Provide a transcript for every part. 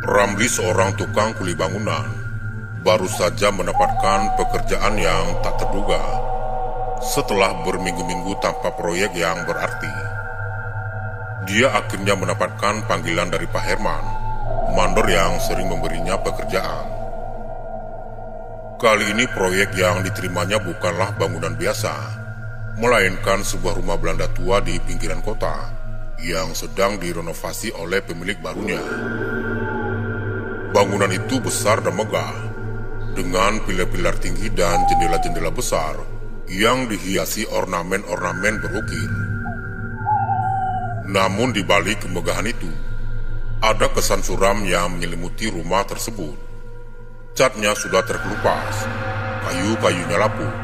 Ramli, seorang tukang kuli bangunan, baru saja mendapatkan pekerjaan yang tak terduga setelah berminggu-minggu tanpa proyek yang berarti. Dia akhirnya mendapatkan panggilan dari Pak Herman, mandor yang sering memberinya pekerjaan. Kali ini proyek yang diterimanya bukanlah bangunan biasa, melainkan sebuah rumah Belanda tua di pinggiran kota yang sedang direnovasi oleh pemilik barunya. Bangunan itu besar dan megah, dengan pilar-pilar tinggi dan jendela-jendela besar yang dihiasi ornamen-ornamen berukir. Namun di balik kemegahan itu, ada kesan suram yang menyelimuti rumah tersebut. Catnya sudah terkelupas, kayu-kayunya lapuk,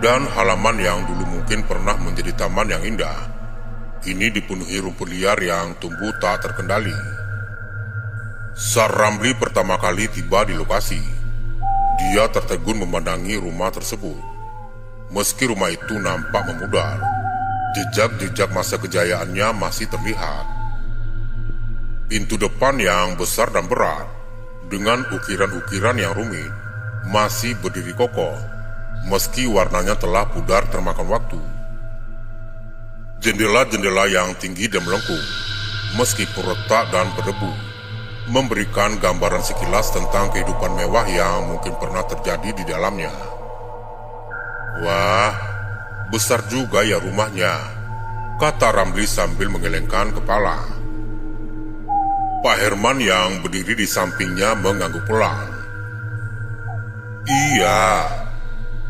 dan halaman yang dulu mungkin pernah menjadi taman yang indah, kini dipenuhi rumput liar yang tumbuh tak terkendali. Saat Ramli pertama kali tiba di lokasi, dia tertegun memandangi rumah tersebut. Meski rumah itu nampak memudar, jejak-jejak masa kejayaannya masih terlihat. Pintu depan yang besar dan berat, dengan ukiran-ukiran yang rumit, masih berdiri kokoh, meski warnanya telah pudar termakan waktu. Jendela-jendela yang tinggi dan melengkung, meskipun retak dan berdebu, memberikan gambaran sekilas tentang kehidupan mewah yang mungkin pernah terjadi di dalamnya. Wah, besar juga ya rumahnya, kata Ramli sambil menggelengkan kepala. Pak Herman yang berdiri di sampingnya mengangguk pelan. Iya,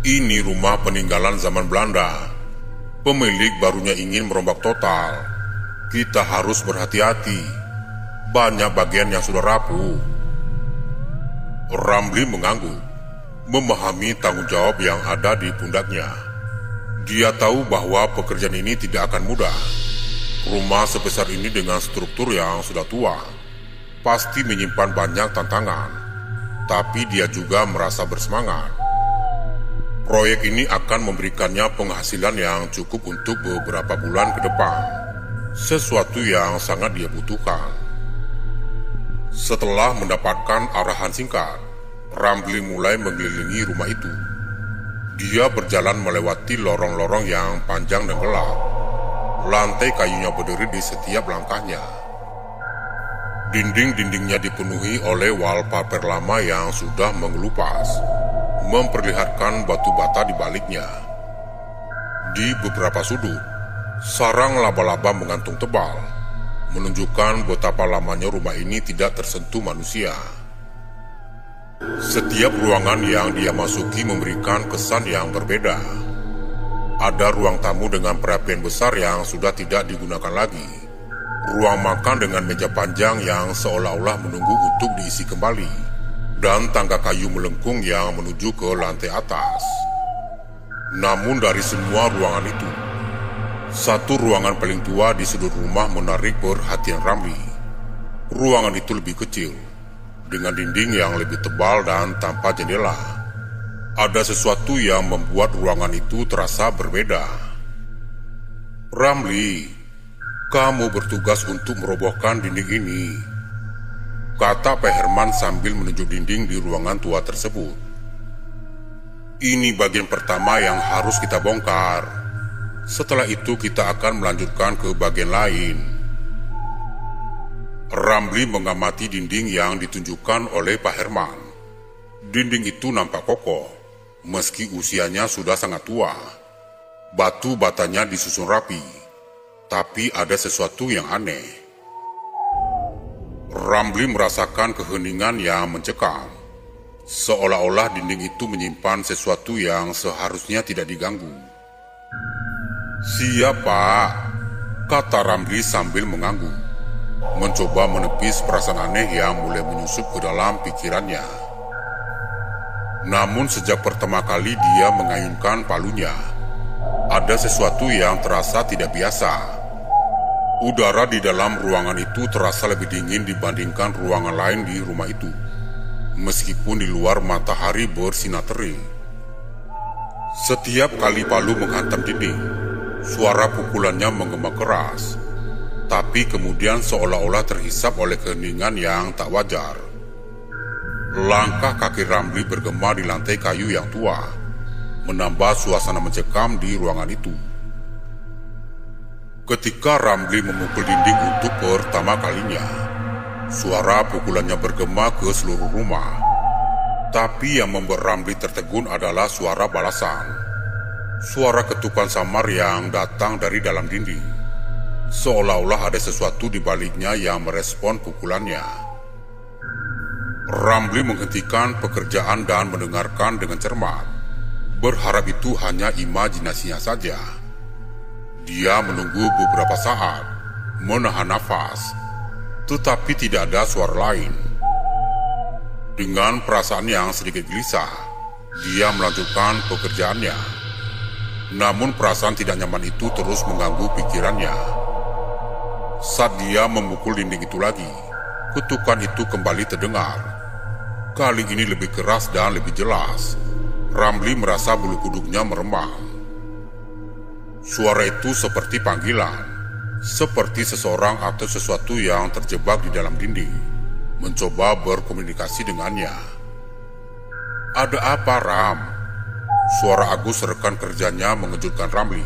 ini rumah peninggalan zaman Belanda. Pemilik barunya ingin merombak total. Kita harus berhati-hati. Banyak bagian yang sudah rapuh. Ramli mengangguk, memahami tanggung jawab yang ada di pundaknya. Dia tahu bahwa pekerjaan ini tidak akan mudah. Rumah sebesar ini dengan struktur yang sudah tua pasti menyimpan banyak tantangan, tapi dia juga merasa bersemangat. Proyek ini akan memberikannya penghasilan yang cukup untuk beberapa bulan ke depan, sesuatu yang sangat dia butuhkan. Setelah mendapatkan arahan singkat, Ramli mulai mengelilingi rumah itu. Dia berjalan melewati lorong-lorong yang panjang dan gelap. Lantai kayunya berdiri di setiap langkahnya. Dinding-dindingnya dipenuhi oleh wallpaper lama yang sudah mengelupas, memperlihatkan batu bata di baliknya. Di beberapa sudut, sarang laba-laba menggantung tebal, menunjukkan betapa lamanya rumah ini tidak tersentuh manusia. Setiap ruangan yang dia masuki memberikan kesan yang berbeda. Ada ruang tamu dengan perapian besar yang sudah tidak digunakan lagi. Ruang makan dengan meja panjang yang seolah-olah menunggu untuk diisi kembali. Dan tangga kayu melengkung yang menuju ke lantai atas. Namun dari semua ruangan itu, satu ruangan paling tua di sudut rumah menarik perhatian Ramli. Ruangan itu lebih kecil, dengan dinding yang lebih tebal dan tanpa jendela. Ada sesuatu yang membuat ruangan itu terasa berbeda. Ramli, kamu bertugas untuk merobohkan dinding ini, kata Pak Herman sambil menunjuk dinding di ruangan tua tersebut. Ini bagian pertama yang harus kita bongkar. Setelah itu kita akan melanjutkan ke bagian lain. Ramli mengamati dinding yang ditunjukkan oleh Pak Herman. Dinding itu nampak kokoh, meski usianya sudah sangat tua. Batu batanya disusun rapi, tapi ada sesuatu yang aneh. Ramli merasakan keheningan yang mencekam, seolah-olah dinding itu menyimpan sesuatu yang seharusnya tidak diganggu. Siapa? Kata Ramli sambil mengangguk, mencoba menepis perasaan aneh yang mulai menyusup ke dalam pikirannya. Namun sejak pertama kali dia mengayunkan palunya, ada sesuatu yang terasa tidak biasa. Udara di dalam ruangan itu terasa lebih dingin dibandingkan ruangan lain di rumah itu, meskipun di luar matahari bersinar terik. Setiap kali palu menghantam dinding, suara pukulannya menggema keras. tapi kemudian seolah-olah terhisap oleh keheningan yang tak wajar. Langkah kaki Ramli bergema di lantai kayu yang tua, menambah suasana mencekam di ruangan itu. Ketika Ramli memukul dinding untuk pertama kalinya, suara pukulannya bergema ke seluruh rumah. Tapi yang membuat Ramli tertegun adalah suara balasan. Suara ketukan samar yang datang dari dalam dinding. Seolah-olah ada sesuatu di baliknya yang merespon pukulannya. Ramli menghentikan pekerjaan dan mendengarkan dengan cermat, berharap itu hanya imajinasinya saja. Dia menunggu beberapa saat, menahan nafas, tetapi tidak ada suara lain. Dengan perasaan yang sedikit gelisah, dia melanjutkan pekerjaannya. Namun perasaan tidak nyaman itu terus mengganggu pikirannya. Saat dia memukul dinding itu lagi, kutukan itu kembali terdengar. Kali ini lebih keras dan lebih jelas. Ramli merasa bulu kuduknya meremang. Suara itu seperti panggilan, seperti seseorang atau sesuatu yang terjebak di dalam dinding, mencoba berkomunikasi dengannya. "Ada apa, Ram?" Suara Agus rekan kerjanya mengejutkan Ramli.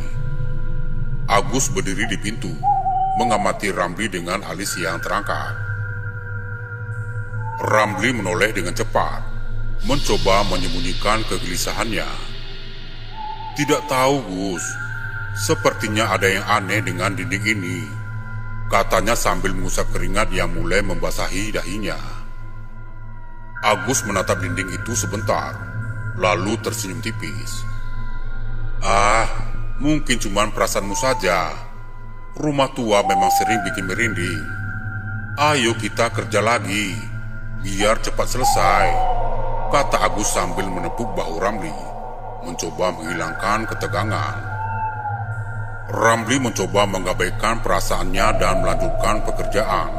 Agus berdiri di pintu, mengamati Ramli dengan alis yang terangkat. Ramli menoleh dengan cepat, mencoba menyembunyikan kegelisahannya. "Tidak tahu, Gus. Sepertinya ada yang aneh dengan dinding ini," katanya sambil mengusap keringat yang mulai membasahi dahinya. Agus menatap dinding itu sebentar, lalu tersenyum tipis. "Ah, mungkin cuma perasaanmu saja. Rumah tua memang sering bikin merinding. Ayo kita kerja lagi, biar cepat selesai," kata Agus sambil menepuk bahu Ramli, mencoba menghilangkan ketegangan. Ramli mencoba mengabaikan perasaannya dan melanjutkan pekerjaan.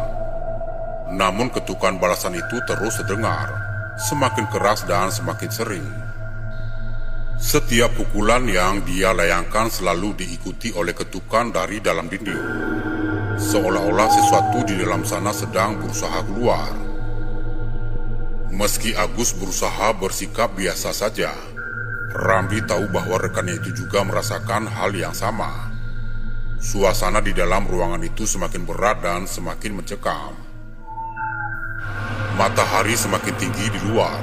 Namun ketukan balasan itu terus terdengar, semakin keras dan semakin sering. Setiap pukulan yang dia layangkan selalu diikuti oleh ketukan dari dalam dinding. Seolah-olah sesuatu di dalam sana sedang berusaha keluar. Meski Agus berusaha bersikap biasa saja, Ramli tahu bahwa rekannya itu juga merasakan hal yang sama. Suasana di dalam ruangan itu semakin berat dan semakin mencekam. Matahari semakin tinggi di luar,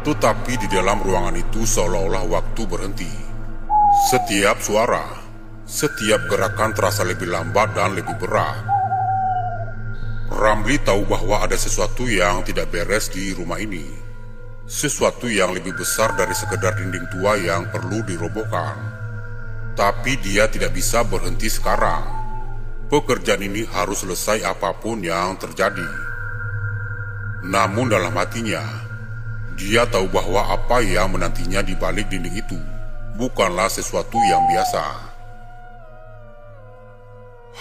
tetapi di dalam ruangan itu seolah-olah waktu berhenti. Setiap suara, setiap gerakan terasa lebih lambat dan lebih berat. Ramli tahu bahwa ada sesuatu yang tidak beres di rumah ini. Sesuatu yang lebih besar dari sekedar dinding tua yang perlu dirobohkan. Tapi dia tidak bisa berhenti sekarang. Pekerjaan ini harus selesai apapun yang terjadi. Namun dalam hatinya, dia tahu bahwa apa yang menantinya di balik dinding itu bukanlah sesuatu yang biasa.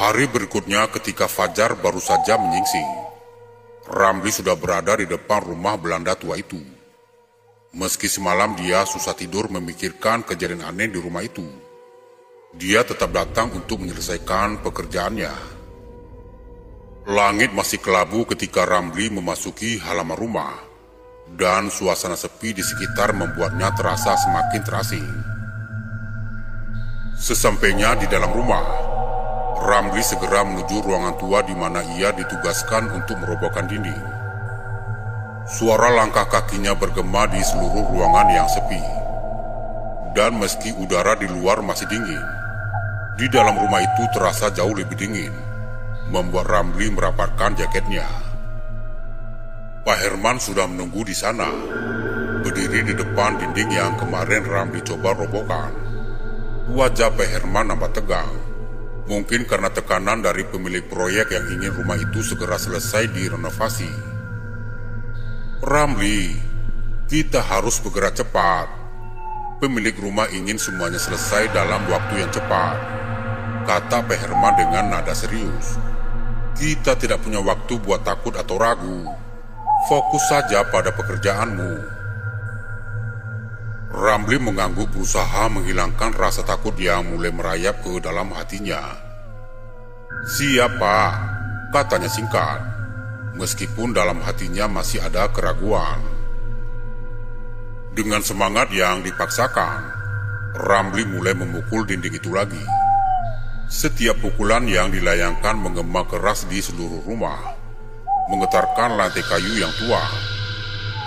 Hari berikutnya ketika fajar baru saja menyingsing, Ramli sudah berada di depan rumah Belanda tua itu. Meski semalam dia susah tidur memikirkan kejadian aneh di rumah itu, dia tetap datang untuk menyelesaikan pekerjaannya. Langit masih kelabu ketika Ramli memasuki halaman rumah, dan suasana sepi di sekitar membuatnya terasa semakin terasing. Sesampainya di dalam rumah, Ramli segera menuju ruangan tua di mana ia ditugaskan untuk merobohkan dinding. Suara langkah kakinya bergema di seluruh ruangan yang sepi. Dan meski udara di luar masih dingin, di dalam rumah itu terasa jauh lebih dingin, membuat Ramli merapatkan jaketnya. Pak Herman sudah menunggu di sana, berdiri di depan dinding yang kemarin Ramli coba robohkan. Wajah Pak Herman nampak tegang, mungkin karena tekanan dari pemilik proyek yang ingin rumah itu segera selesai direnovasi. "Ramli, kita harus bergerak cepat. Pemilik rumah ingin semuanya selesai dalam waktu yang cepat," kata Pak Herman dengan nada serius. "Kita tidak punya waktu buat takut atau ragu. Fokus saja pada pekerjaanmu." Ramli mengangguk berusaha menghilangkan rasa takut yang mulai merayap ke dalam hatinya. "Siapa?" katanya singkat, meskipun dalam hatinya masih ada keraguan. Dengan semangat yang dipaksakan, Ramli mulai memukul dinding itu lagi. Setiap pukulan yang dilayangkan menggema keras di seluruh rumah, menggetarkan lantai kayu yang tua.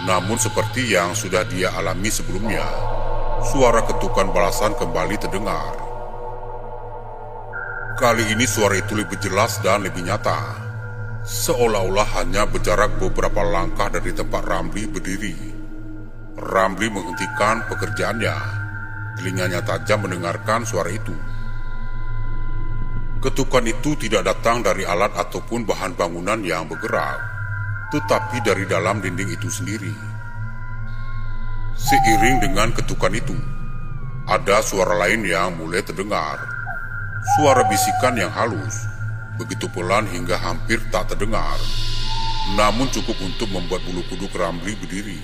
Namun seperti yang sudah dia alami sebelumnya, suara ketukan balasan kembali terdengar. Kali ini suara itu lebih jelas dan lebih nyata, seolah-olah hanya berjarak beberapa langkah dari tempat Ramli berdiri. Ramli menghentikan pekerjaannya, telinganya tajam mendengarkan suara itu. Ketukan itu tidak datang dari alat ataupun bahan bangunan yang bergerak, tetapi dari dalam dinding itu sendiri. Seiring dengan ketukan itu, ada suara lain yang mulai terdengar. Suara bisikan yang halus, begitu pelan hingga hampir tak terdengar, namun cukup untuk membuat bulu kuduk Ramli berdiri.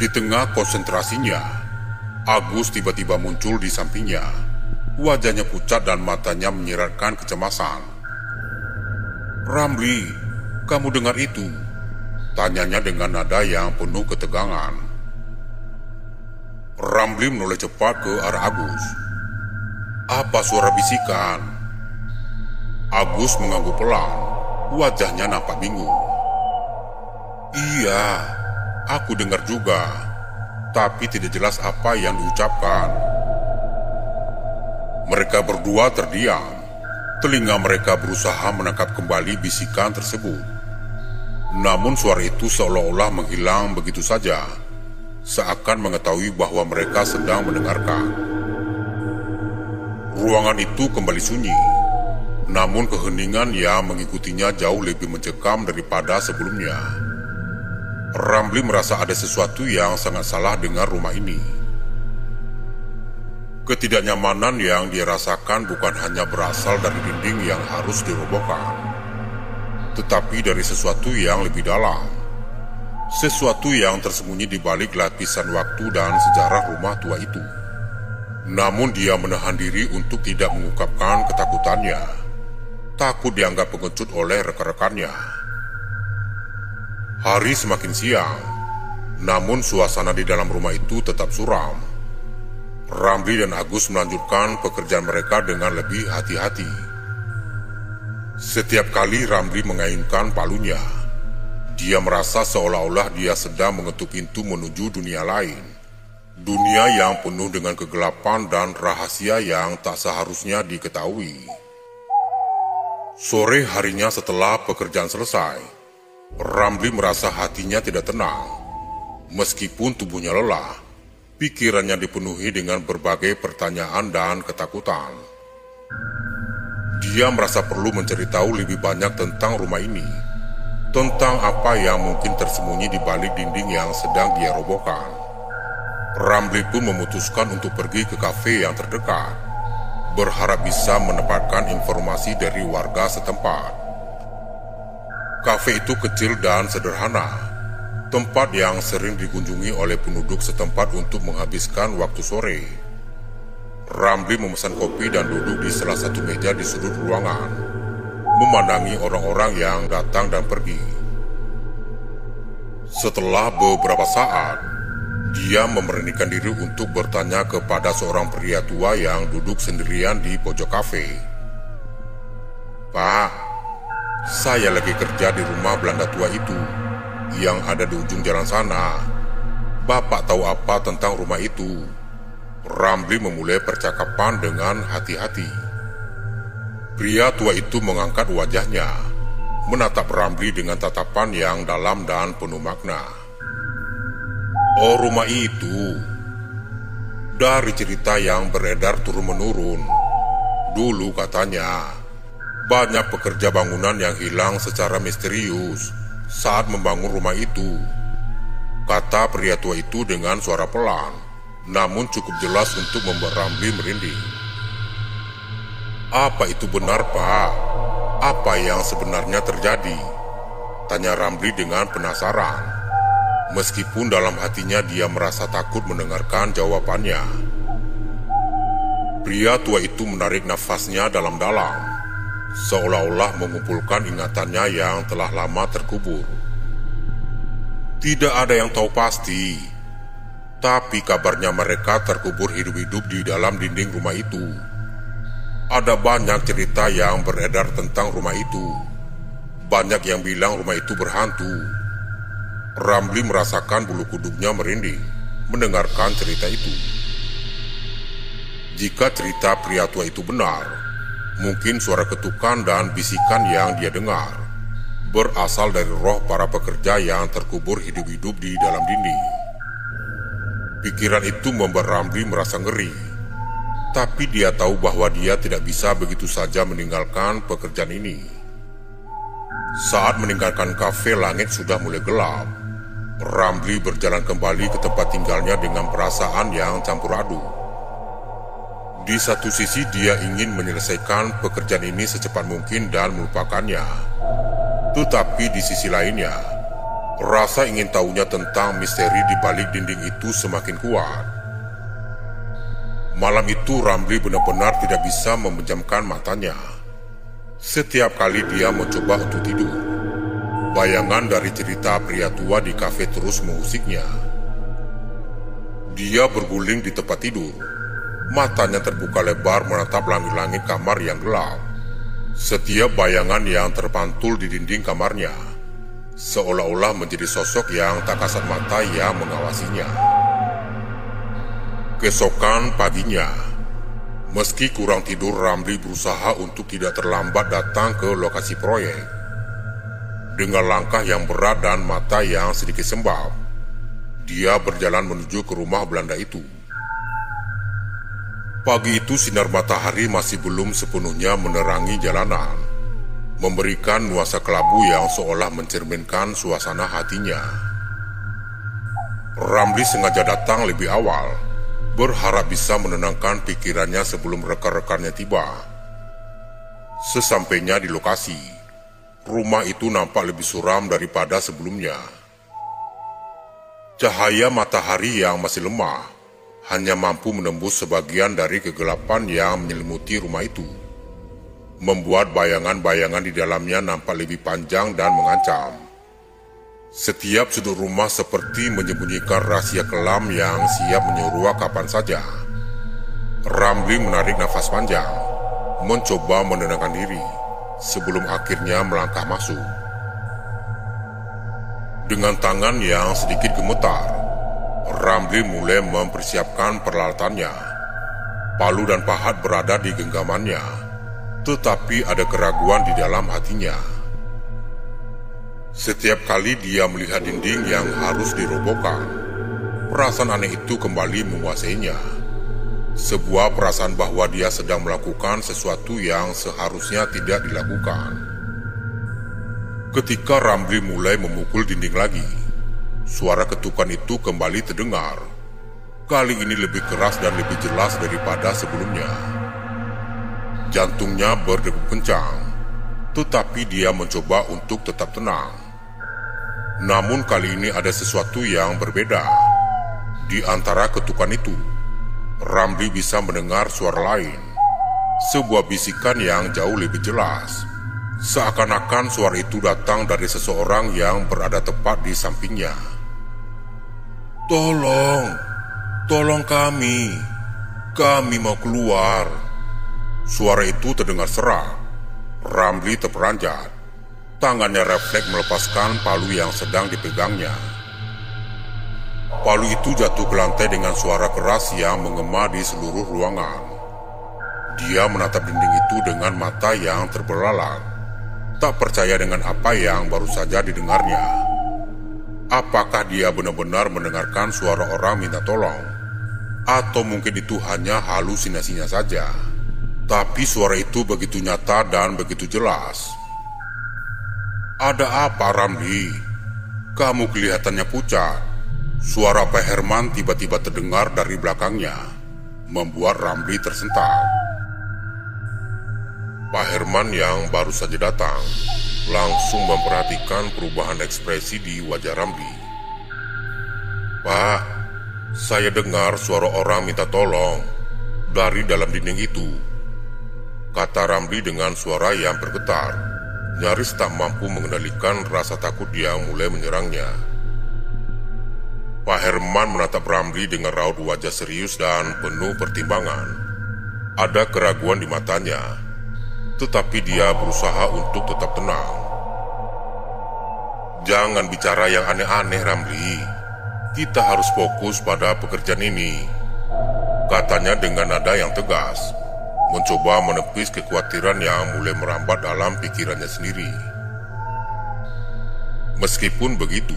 Di tengah konsentrasinya, Agus tiba-tiba muncul di sampingnya. Wajahnya pucat dan matanya menyiratkan kecemasan. "Ramli, kamu dengar itu?" tanyanya dengan nada yang penuh ketegangan. Ramli menoleh cepat ke arah Agus. "Apa suara bisikan?" Agus mengangguk pelan, wajahnya nampak bingung. "Iya, aku dengar juga, tapi tidak jelas apa yang diucapkan." Mereka berdua terdiam. Telinga mereka berusaha menangkap kembali bisikan tersebut. Namun suara itu seolah-olah menghilang begitu saja, seakan mengetahui bahwa mereka sedang mendengarkan. Ruangan itu kembali sunyi, namun keheningan yang mengikutinya jauh lebih mencekam daripada sebelumnya. Ramli merasa ada sesuatu yang sangat salah dengan rumah ini. Ketidaknyamanan yang dia rasakan bukan hanya berasal dari dinding yang harus dirobohkan, tetapi dari sesuatu yang lebih dalam. Sesuatu yang tersembunyi di balik lapisan waktu dan sejarah rumah tua itu. Namun dia menahan diri untuk tidak mengungkapkan ketakutannya. Takut dianggap pengecut oleh rekan-rekannya. Hari semakin siang, namun suasana di dalam rumah itu tetap suram. Ramli dan Agus melanjutkan pekerjaan mereka dengan lebih hati-hati. Setiap kali Ramli mengayunkan palunya, dia merasa seolah-olah dia sedang mengetuk pintu menuju dunia lain. Dunia yang penuh dengan kegelapan dan rahasia yang tak seharusnya diketahui. Sore harinya setelah pekerjaan selesai, Ramli merasa hatinya tidak tenang. Meskipun tubuhnya lelah, pikirannya dipenuhi dengan berbagai pertanyaan dan ketakutan. Dia merasa perlu mencari tahu lebih banyak tentang rumah ini, tentang apa yang mungkin tersembunyi di balik dinding yang sedang dia robohkan. Ramli pun memutuskan untuk pergi ke kafe yang terdekat, berharap bisa mendapatkan informasi dari warga setempat. Kafe itu kecil dan sederhana, tempat yang sering dikunjungi oleh penduduk setempat untuk menghabiskan waktu sore. Ramli memesan kopi dan duduk di salah satu meja di sudut ruangan, memandangi orang-orang yang datang dan pergi. Setelah beberapa saat, dia memberanikan diri untuk bertanya kepada seorang pria tua yang duduk sendirian di pojok kafe. "Pak, saya lagi kerja di rumah Belanda tua itu yang ada di ujung jalan sana. Bapak tahu apa tentang rumah itu?" Ramli memulai percakapan dengan hati-hati. Pria tua itu mengangkat wajahnya, menatap Ramli dengan tatapan yang dalam dan penuh makna. "Oh, rumah itu. Dari cerita yang beredar turun-menurun, dulu katanya banyak pekerja bangunan yang hilang secara misterius saat membangun rumah itu," kata pria tua itu dengan suara pelan, namun cukup jelas untuk membuat Ramli merinding. "Apa itu benar, Pak? Apa yang sebenarnya terjadi?" tanya Ramli dengan penasaran, meskipun dalam hatinya dia merasa takut mendengarkan jawabannya. Pria tua itu menarik nafasnya dalam-dalam, seolah-olah mengumpulkan ingatannya yang telah lama terkubur. Tidak ada yang tahu pasti, tapi kabarnya mereka terkubur hidup-hidup di dalam dinding rumah itu. Ada banyak cerita yang beredar tentang rumah itu. Banyak yang bilang rumah itu berhantu. Ramli merasakan bulu kuduknya merinding mendengarkan cerita itu. Jika cerita pria tua itu benar, mungkin suara ketukan dan bisikan yang dia dengar berasal dari roh para pekerja yang terkubur hidup-hidup di dalam dinding. Pikiran itu membuat Ramli merasa ngeri, tapi dia tahu bahwa dia tidak bisa begitu saja meninggalkan pekerjaan ini. Saat meninggalkan kafe, langit sudah mulai gelap. Ramli berjalan kembali ke tempat tinggalnya dengan perasaan yang campur aduk. Di satu sisi dia ingin menyelesaikan pekerjaan ini secepat mungkin dan melupakannya. Tetapi di sisi lainnya, rasa ingin tahunya tentang misteri di balik dinding itu semakin kuat. Malam itu Ramli benar-benar tidak bisa memejamkan matanya. Setiap kali dia mencoba untuk tidur, bayangan dari cerita pria tua di kafe terus mengusiknya. Dia berguling di tempat tidur, matanya terbuka lebar menatap langit-langit kamar yang gelap. Setiap bayangan yang terpantul di dinding kamarnya seolah-olah menjadi sosok yang tak kasat mata yang mengawasinya. Keesokan paginya, meski kurang tidur, Ramli berusaha untuk tidak terlambat datang ke lokasi proyek. Dengan langkah yang berat dan mata yang sedikit sembab, dia berjalan menuju ke rumah Belanda itu. Pagi itu sinar matahari masih belum sepenuhnya menerangi jalanan, memberikan nuansa kelabu yang seolah mencerminkan suasana hatinya. Ramli sengaja datang lebih awal, berharap bisa menenangkan pikirannya sebelum rekan-rekannya tiba. Sesampainya di lokasi, rumah itu nampak lebih suram daripada sebelumnya. Cahaya matahari yang masih lemah hanya mampu menembus sebagian dari kegelapan yang menyelimuti rumah itu, membuat bayangan-bayangan di dalamnya nampak lebih panjang dan mengancam. Setiap sudut rumah seperti menyembunyikan rahasia kelam yang siap menyeruak kapan saja. Ramli menarik nafas panjang, mencoba menenangkan diri sebelum akhirnya melangkah masuk. Dengan tangan yang sedikit gemetar, Ramli mulai mempersiapkan peralatannya. Palu dan pahat berada di genggamannya, tetapi ada keraguan di dalam hatinya. Setiap kali dia melihat dinding yang harus dirobohkan, perasaan aneh itu kembali menguasainya. Sebuah perasaan bahwa dia sedang melakukan sesuatu yang seharusnya tidak dilakukan. Ketika Ramli mulai memukul dinding lagi, suara ketukan itu kembali terdengar. Kali ini lebih keras dan lebih jelas daripada sebelumnya. Jantungnya berdegup kencang, tetapi dia mencoba untuk tetap tenang. Namun kali ini ada sesuatu yang berbeda. Di antara ketukan itu, Ramli bisa mendengar suara lain, sebuah bisikan yang jauh lebih jelas. Seakan-akan suara itu datang dari seseorang yang berada tepat di sampingnya. "Tolong, tolong kami mau keluar." Suara itu terdengar serak. Ramli terperanjat. Tangannya refleks melepaskan palu yang sedang dipegangnya. Palu itu jatuh ke lantai dengan suara keras yang menggema di seluruh ruangan. Dia menatap dinding itu dengan mata yang terbelalak, tak percaya dengan apa yang baru saja didengarnya. Apakah dia benar-benar mendengarkan suara orang minta tolong? Atau mungkin itu hanya halusinasinya saja? Tapi suara itu begitu nyata dan begitu jelas. "Ada apa, Ramli? Kamu kelihatannya pucat." Suara Pak Herman tiba-tiba terdengar dari belakangnya, membuat Ramli tersentak. Pak Herman yang baru saja datang langsung memperhatikan perubahan ekspresi di wajah Ramli. "Pak, saya dengar suara orang minta tolong dari dalam dinding itu." kata Ramli dengan suara yang bergetar, nyaris tak mampu mengendalikan rasa takut yang mulai menyerangnya. Pak Herman menatap Ramli dengan raut wajah serius dan penuh pertimbangan. Ada keraguan di matanya, tetapi dia berusaha untuk tetap tenang. "Jangan bicara yang aneh-aneh, Ramli. Kita harus fokus pada pekerjaan ini," katanya dengan nada yang tegas, mencoba menepis kekhawatiran yang mulai merambat dalam pikirannya sendiri. Meskipun begitu,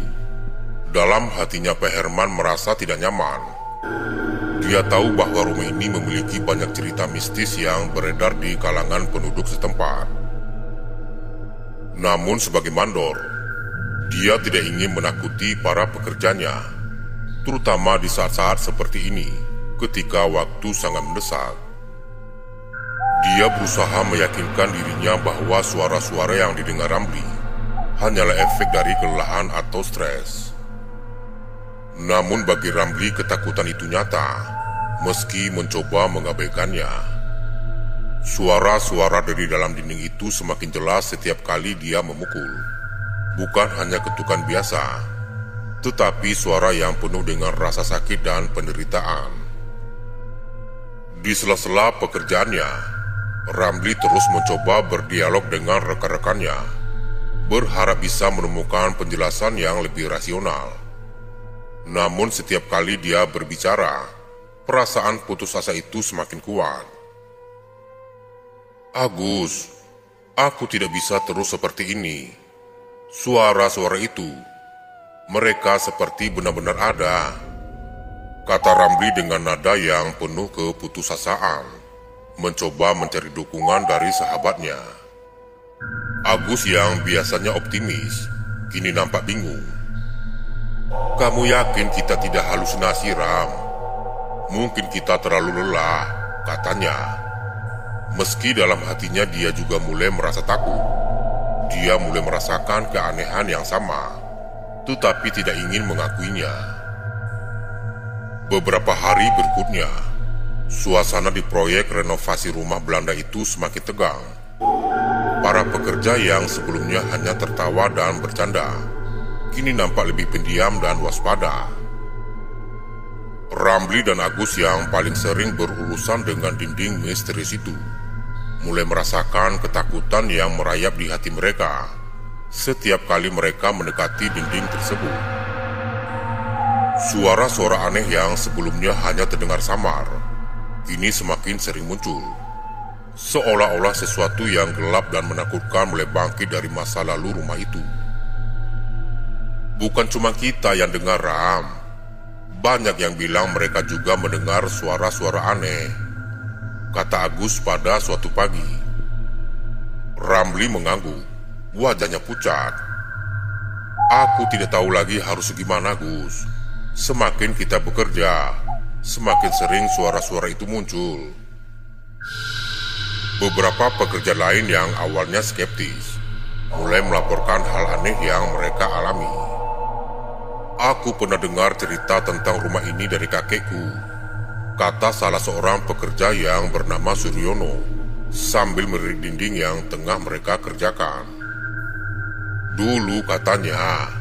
dalam hatinya Pak Herman merasa tidak nyaman. Dia tahu bahwa rumah ini memiliki banyak cerita mistis yang beredar di kalangan penduduk setempat. Namun sebagai mandor, dia tidak ingin menakuti para pekerjanya, terutama di saat-saat seperti ini ketika waktu sangat mendesak. Dia berusaha meyakinkan dirinya bahwa suara-suara yang didengar Ramli hanyalah efek dari kelelahan atau stres. Namun bagi Ramli ketakutan itu nyata, meski mencoba mengabaikannya. Suara-suara dari dalam dinding itu semakin jelas setiap kali dia memukul. Bukan hanya ketukan biasa, tetapi suara yang penuh dengan rasa sakit dan penderitaan. Di sela-sela pekerjaannya, Ramli terus mencoba berdialog dengan rekan-rekannya, berharap bisa menemukan penjelasan yang lebih rasional. Namun setiap kali dia berbicara, perasaan putus asa itu semakin kuat. "Agus, aku tidak bisa terus seperti ini. Suara-suara itu, mereka seperti benar-benar ada," kata Ramli dengan nada yang penuh keputusasaan, mencoba mencari dukungan dari sahabatnya. Agus yang biasanya optimis, kini nampak bingung. "Kamu yakin kita tidak halusinasi, Ram? Mungkin kita terlalu lelah," katanya. Meski dalam hatinya dia juga mulai merasa takut. Dia mulai merasakan keanehan yang sama, tetapi tidak ingin mengakuinya. Beberapa hari berikutnya, suasana di proyek renovasi rumah Belanda itu semakin tegang. Para pekerja yang sebelumnya hanya tertawa dan bercanda, kini nampak lebih pendiam dan waspada. Ramli dan Agus yang paling sering berurusan dengan dinding misterius itu mulai merasakan ketakutan yang merayap di hati mereka setiap kali mereka mendekati dinding tersebut. Suara-suara aneh yang sebelumnya hanya terdengar samar, kini semakin sering muncul. Seolah-olah sesuatu yang gelap dan menakutkan mulai bangkit dari masa lalu rumah itu. "Bukan cuma kita yang dengar, Ram. Banyak yang bilang mereka juga mendengar suara-suara aneh," kata Agus pada suatu pagi. Ramli mengangguk, wajahnya pucat. "Aku tidak tahu lagi harus gimana, Gus. Semakin kita bekerja, semakin sering suara-suara itu muncul." Beberapa pekerja lain yang awalnya skeptis mulai melaporkan hal aneh yang mereka alami. "Aku pernah dengar cerita tentang rumah ini dari kakekku," kata salah seorang pekerja yang bernama Suryono sambil melirik dinding yang tengah mereka kerjakan. "Dulu," katanya,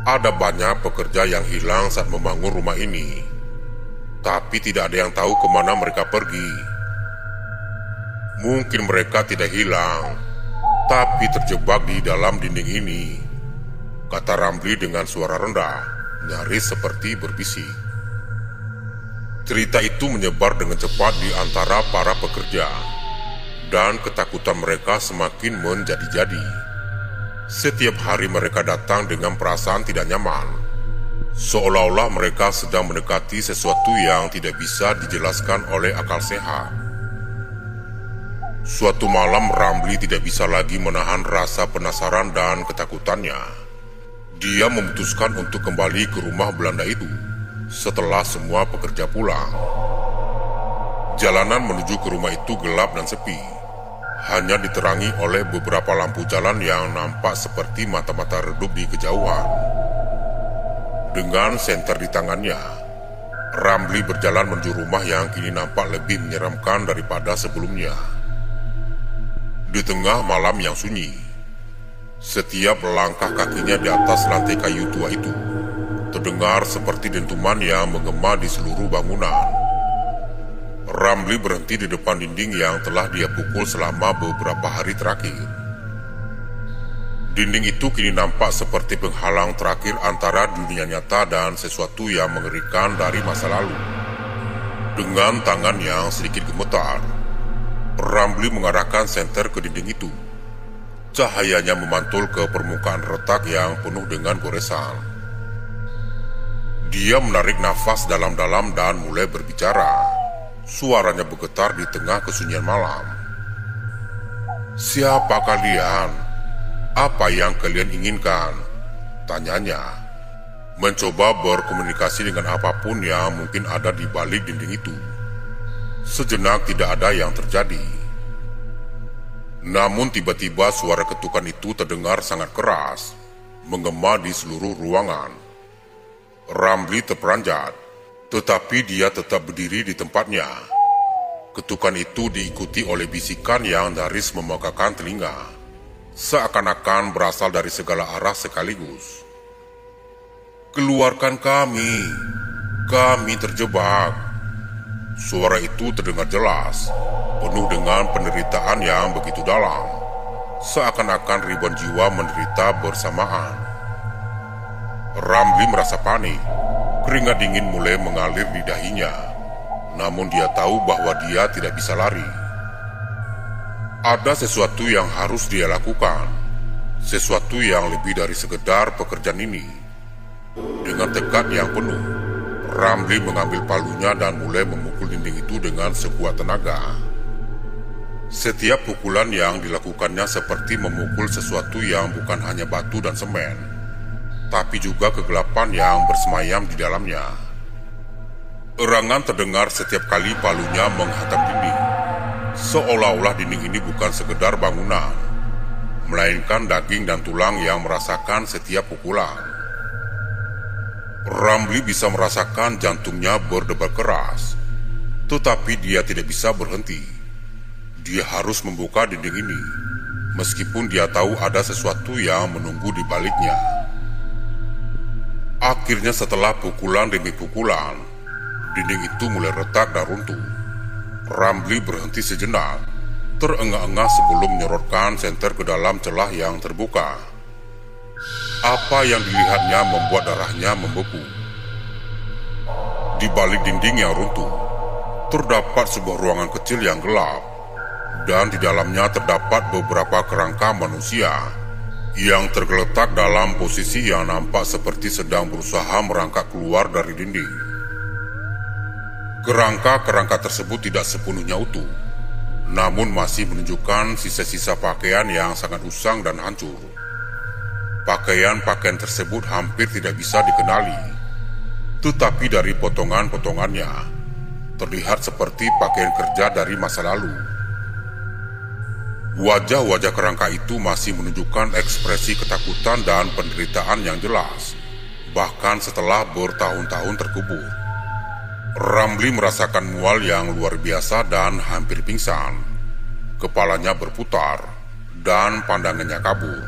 "ada banyak pekerja yang hilang saat membangun rumah ini, tapi tidak ada yang tahu kemana mereka pergi. Mungkin mereka tidak hilang, tapi terjebak di dalam dinding ini," kata Ramli dengan suara rendah, nyaris seperti berbisik. Cerita itu menyebar dengan cepat di antara para pekerja, dan ketakutan mereka semakin menjadi-jadi. Setiap hari mereka datang dengan perasaan tidak nyaman, seolah-olah mereka sedang mendekati sesuatu yang tidak bisa dijelaskan oleh akal sehat. Suatu malam Ramli tidak bisa lagi menahan rasa penasaran dan ketakutannya. Dia memutuskan untuk kembali ke rumah Belanda itu setelah semua pekerja pulang. Jalanan menuju ke rumah itu gelap dan sepi, hanya diterangi oleh beberapa lampu jalan yang nampak seperti mata-mata redup di kejauhan. Dengan senter di tangannya, Ramli berjalan menuju rumah yang kini nampak lebih menyeramkan daripada sebelumnya. Di tengah malam yang sunyi, setiap langkah kakinya di atas lantai kayu tua itu terdengar seperti dentuman yang menggema di seluruh bangunan. Ramli berhenti di depan dinding yang telah dia pukul selama beberapa hari terakhir. Dinding itu kini nampak seperti penghalang terakhir antara dunia nyata dan sesuatu yang mengerikan dari masa lalu. Dengan tangan yang sedikit gemetar, Ramli mengarahkan senter ke dinding itu. Cahayanya memantul ke permukaan retak yang penuh dengan goresan. Dia menarik nafas dalam-dalam dan mulai berbicara. Suaranya bergetar di tengah kesunyian malam. "Siapa kalian? Apa yang kalian inginkan?" tanyanya. Mencoba berkomunikasi dengan apapun yang mungkin ada di balik dinding itu. Sejenak tidak ada yang terjadi. Namun tiba-tiba suara ketukan itu terdengar sangat keras, menggema di seluruh ruangan. Ramli terperanjat, tetapi dia tetap berdiri di tempatnya. Ketukan itu diikuti oleh bisikan yang nyaris memegahkan telinga, seakan-akan berasal dari segala arah sekaligus. "Keluarkan kami terjebak." Suara itu terdengar jelas, penuh dengan penderitaan yang begitu dalam, seakan-akan ribuan jiwa menderita bersamaan. Ramli merasa panik, keringat dingin mulai mengalir di dahinya, namun dia tahu bahwa dia tidak bisa lari. Ada sesuatu yang harus dia lakukan, sesuatu yang lebih dari sekedar pekerjaan ini. Dengan tekad yang penuh, Ramli mengambil palunya dan mulai memukul dinding itu dengan sekuat tenaga. Setiap pukulan yang dilakukannya seperti memukul sesuatu yang bukan hanya batu dan semen, tapi juga kegelapan yang bersemayam di dalamnya. Erangan terdengar setiap kali palunya menghantam dinding, seolah-olah dinding ini bukan sekedar bangunan, melainkan daging dan tulang yang merasakan setiap pukulan. Ramli bisa merasakan jantungnya berdebar keras, tetapi dia tidak bisa berhenti. Dia harus membuka dinding ini, meskipun dia tahu ada sesuatu yang menunggu di baliknya. Akhirnya setelah pukulan demi pukulan, dinding itu mulai retak dan runtuh. Ramli berhenti sejenak, terengah-engah sebelum menyorotkan senter ke dalam celah yang terbuka. Apa yang dilihatnya membuat darahnya membeku. Di balik dinding yang runtuh, terdapat sebuah ruangan kecil yang gelap, dan di dalamnya terdapat beberapa kerangka manusia yang tergeletak dalam posisi yang nampak seperti sedang berusaha merangkak keluar dari dinding. Kerangka-kerangka tersebut tidak sepenuhnya utuh, namun masih menunjukkan sisa-sisa pakaian yang sangat usang dan hancur. Pakaian-pakaian tersebut hampir tidak bisa dikenali, tetapi dari potongan-potongannya terlihat seperti pakaian kerja dari masa lalu. Wajah-wajah kerangka itu masih menunjukkan ekspresi ketakutan dan penderitaan yang jelas, bahkan setelah bertahun-tahun terkubur. Ramli merasakan mual yang luar biasa dan hampir pingsan. Kepalanya berputar dan pandangannya kabur.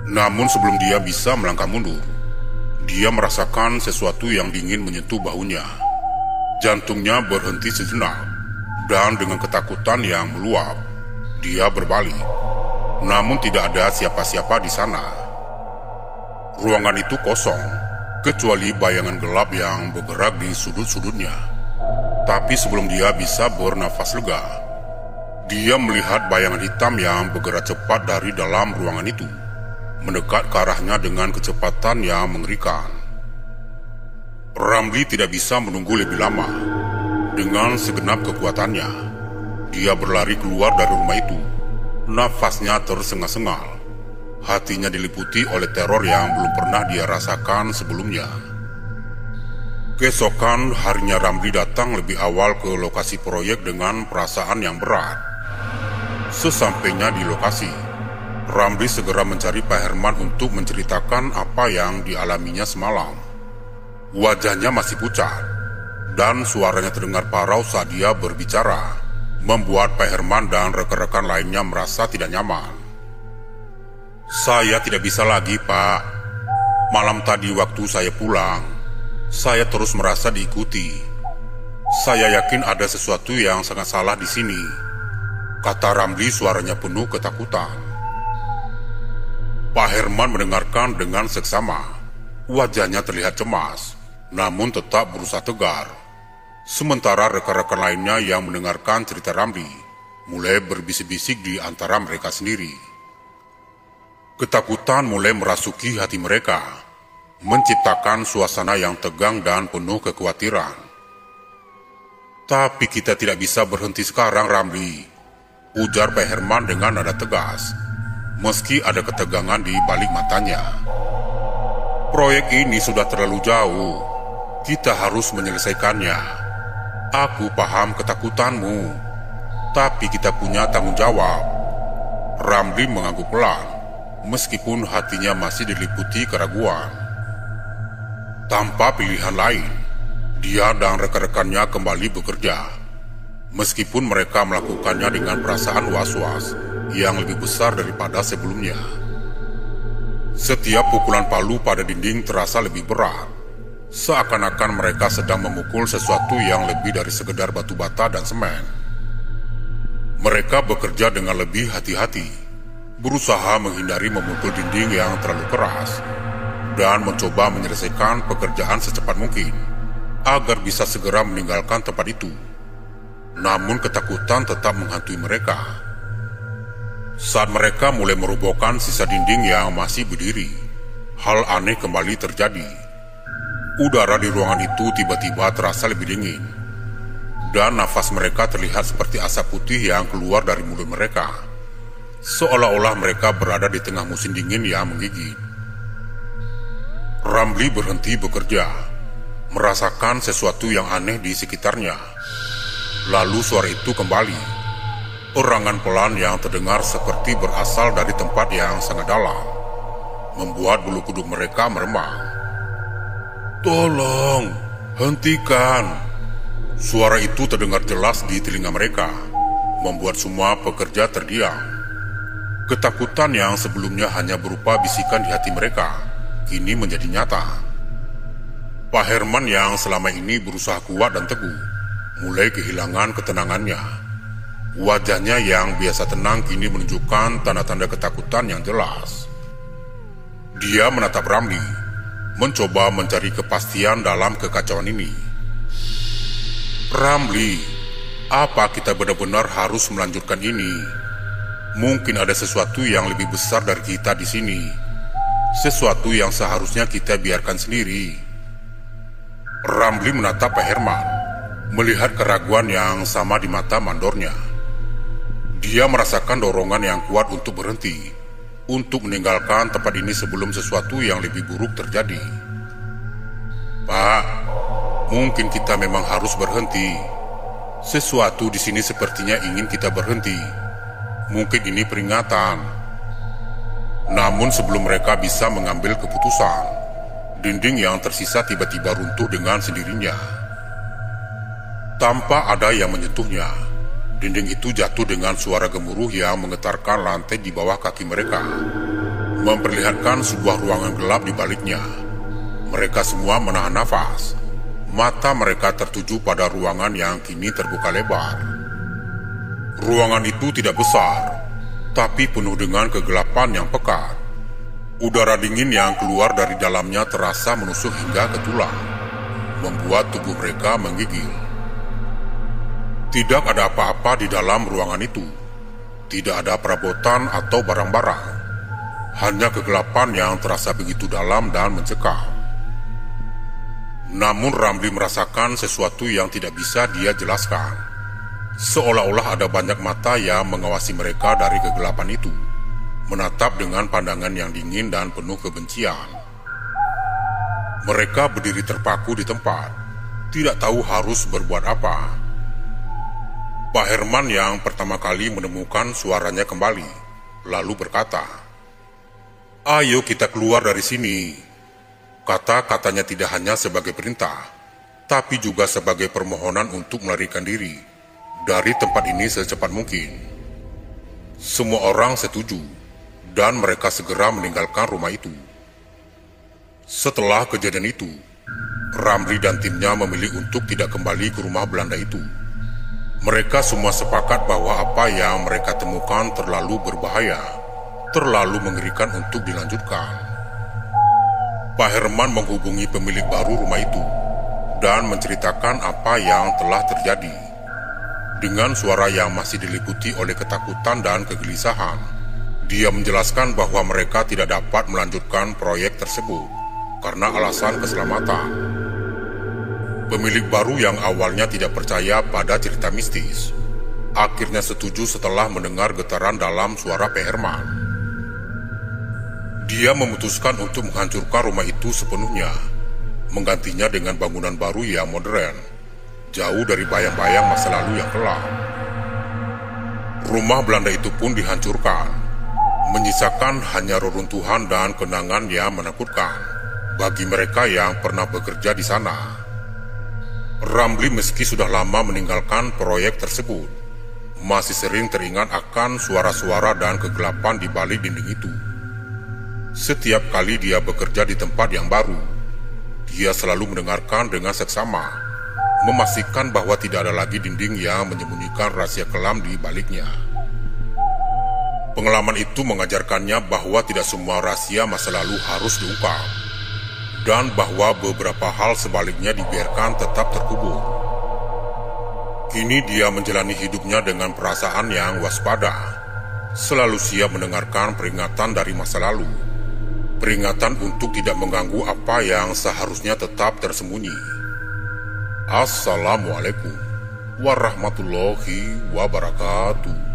Namun sebelum dia bisa melangkah mundur, dia merasakan sesuatu yang dingin menyentuh bahunya. Jantungnya berhenti sejenak, dan dengan ketakutan yang meluap, dia berbalik. Namun tidak ada siapa-siapa di sana. Ruangan itu kosong, kecuali bayangan gelap yang bergerak di sudut-sudutnya. Tapi sebelum dia bisa bernafas lega, dia melihat bayangan hitam yang bergerak cepat dari dalam ruangan itu, mendekat ke arahnya dengan kecepatan yang mengerikan. Ramli tidak bisa menunggu lebih lama. Dengan segenap kekuatannya, dia berlari keluar dari rumah itu. Nafasnya tersengal-sengal. Hatinya diliputi oleh teror yang belum pernah dia rasakan sebelumnya. Keesokan harinya Ramli datang lebih awal ke lokasi proyek dengan perasaan yang berat. Sesampainya di lokasi, Ramli segera mencari Pak Herman untuk menceritakan apa yang dialaminya semalam. Wajahnya masih pucat, dan suaranya terdengar parau saat dia berbicara. membuat Pak Herman dan rekan-rekan lainnya merasa tidak nyaman. Saya tidak bisa lagi, Pak. Malam tadi waktu saya pulang, saya terus merasa diikuti. Saya yakin ada sesuatu yang sangat salah di sini, kata Ramli, suaranya penuh ketakutan. Pak Herman mendengarkan dengan seksama. Wajahnya terlihat cemas, namun tetap berusaha tegar. Sementara rekan-rekan lainnya yang mendengarkan cerita Ramli mulai berbisik-bisik di antara mereka sendiri. Ketakutan mulai merasuki hati mereka, menciptakan suasana yang tegang dan penuh kekhawatiran. Tapi kita tidak bisa berhenti sekarang, Ramli, ujar Pak Herman dengan nada tegas, meski ada ketegangan di balik matanya. Proyek ini sudah terlalu jauh, kita harus menyelesaikannya. Aku paham ketakutanmu, tapi kita punya tanggung jawab. Ramli mengangguk pelan, meskipun hatinya masih diliputi keraguan. Tanpa pilihan lain, dia dan rekan-rekannya kembali bekerja. Meskipun mereka melakukannya dengan perasaan was-was yang lebih besar daripada sebelumnya. Setiap pukulan palu pada dinding terasa lebih berat, seakan-akan mereka sedang memukul sesuatu yang lebih dari sekedar batu bata dan semen. Mereka bekerja dengan lebih hati-hati, berusaha menghindari memukul dinding yang terlalu keras, dan mencoba menyelesaikan pekerjaan secepat mungkin, agar bisa segera meninggalkan tempat itu. Namun ketakutan tetap menghantui mereka. Saat mereka mulai merobohkan sisa dinding yang masih berdiri, hal aneh kembali terjadi. Udara di ruangan itu tiba-tiba terasa lebih dingin, dan nafas mereka terlihat seperti asap putih yang keluar dari mulut mereka, seolah-olah mereka berada di tengah musim dingin yang menggigit. Ramli berhenti bekerja, merasakan sesuatu yang aneh di sekitarnya. Lalu suara itu kembali. Erangan pelan yang terdengar seperti berasal dari tempat yang sangat dalam, membuat bulu kuduk mereka meremang. "Tolong, hentikan!" Suara itu terdengar jelas di telinga mereka, membuat semua pekerja terdiam. Ketakutan yang sebelumnya hanya berupa bisikan di hati mereka, kini menjadi nyata. Pak Herman yang selama ini berusaha kuat dan teguh, mulai kehilangan ketenangannya. Wajahnya yang biasa tenang kini menunjukkan tanda-tanda ketakutan yang jelas. Dia menatap Ramli, mencoba mencari kepastian dalam kekacauan ini. "Ramli, apa kita benar-benar harus melanjutkan ini? Mungkin ada sesuatu yang lebih besar dari kita di sini, sesuatu yang seharusnya kita biarkan sendiri." Ramli menatap Pak Herman, melihat keraguan yang sama di mata mandornya. Dia merasakan dorongan yang kuat untuk berhenti, untuk meninggalkan tempat ini sebelum sesuatu yang lebih buruk terjadi. "Pak, mungkin kita memang harus berhenti. Sesuatu di sini sepertinya ingin kita berhenti. Mungkin ini peringatan." Namun sebelum mereka bisa mengambil keputusan, dinding yang tersisa tiba-tiba runtuh dengan sendirinya. Tanpa ada yang menyentuhnya, dinding itu jatuh dengan suara gemuruh yang menggetarkan lantai di bawah kaki mereka, memperlihatkan sebuah ruangan gelap di baliknya. Mereka semua menahan nafas. Mata mereka tertuju pada ruangan yang kini terbuka lebar. Ruangan itu tidak besar, tapi penuh dengan kegelapan yang pekat. Udara dingin yang keluar dari dalamnya terasa menusuk hingga ke tulang, membuat tubuh mereka menggigil. Tidak ada apa-apa di dalam ruangan itu. Tidak ada perabotan atau barang-barang. Hanya kegelapan yang terasa begitu dalam dan mencekam. Namun Ramli merasakan sesuatu yang tidak bisa dia jelaskan. Seolah-olah ada banyak mata yang mengawasi mereka dari kegelapan itu, menatap dengan pandangan yang dingin dan penuh kebencian. Mereka berdiri terpaku di tempat, tidak tahu harus berbuat apa. Pak Herman yang pertama kali menemukan suaranya kembali, lalu berkata, "Ayo kita keluar dari sini." Kata-katanya tidak hanya sebagai perintah, tapi juga sebagai permohonan untuk melarikan diri dari tempat ini secepat mungkin. Semua orang setuju, dan mereka segera meninggalkan rumah itu. Setelah kejadian itu, Ramli dan timnya memilih untuk tidak kembali ke rumah Belanda itu. Mereka semua sepakat bahwa apa yang mereka temukan terlalu berbahaya, terlalu mengerikan untuk dilanjutkan. Pak Herman menghubungi pemilik baru rumah itu dan menceritakan apa yang telah terjadi. Dengan suara yang masih diliputi oleh ketakutan dan kegelisahan, dia menjelaskan bahwa mereka tidak dapat melanjutkan proyek tersebut karena alasan keselamatan. Pemilik baru yang awalnya tidak percaya pada cerita mistis, akhirnya setuju setelah mendengar getaran dalam suara Pak Herman. Dia memutuskan untuk menghancurkan rumah itu sepenuhnya, menggantinya dengan bangunan baru yang modern, jauh dari bayang-bayang masa lalu yang kelam. Rumah Belanda itu pun dihancurkan, menyisakan hanya reruntuhan dan kenangan yang menakutkan bagi mereka yang pernah bekerja di sana. Ramli meski sudah lama meninggalkan proyek tersebut, masih sering teringat akan suara-suara dan kegelapan di balik dinding itu. Setiap kali dia bekerja di tempat yang baru, dia selalu mendengarkan dengan seksama, memastikan bahwa tidak ada lagi dinding yang menyembunyikan rahasia kelam di baliknya. Pengalaman itu mengajarkannya bahwa tidak semua rahasia masa lalu harus diungkap, dan bahwa beberapa hal sebaliknya dibiarkan tetap terkubur. Kini dia menjalani hidupnya dengan perasaan yang waspada, selalu siap mendengarkan peringatan dari masa lalu. Peringatan untuk tidak mengganggu apa yang seharusnya tetap tersembunyi. Assalamualaikum warahmatullahi wabarakatuh.